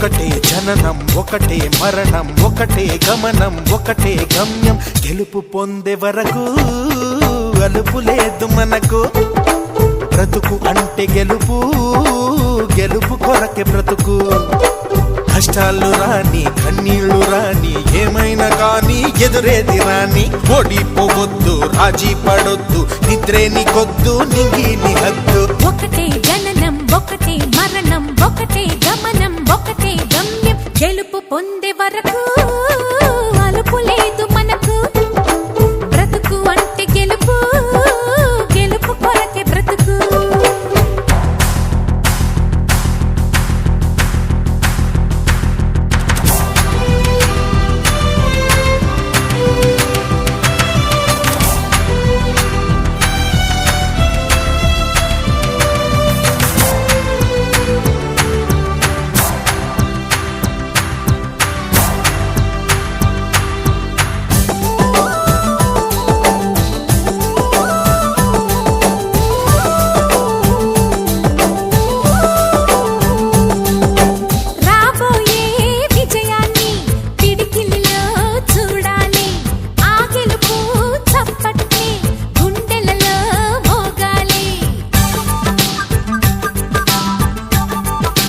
ఒకటే జననం ఒకటే మరణం ఒకటే గమనం ఒకటే గమ్యం గెలుపు పొందే వరకు అలుపు లేదు మనకు బ్రతుకు అంటే గెలుపు గెలుపు కొరకే బ్రతుకు కష్టాలు రాని కన్నీళ్లు రాని ఏమైనా కానీ ఎదురేది రాని ఓడిపోవద్దు రాజీ పడొద్దు నిద్రే నీకొద్దు నింగి నీ హద్దు ఒకటే జననం ఒకటే మరణం ఒకటే గమనం ఒకటే గమ్యం గెలుపు పొందే వరకు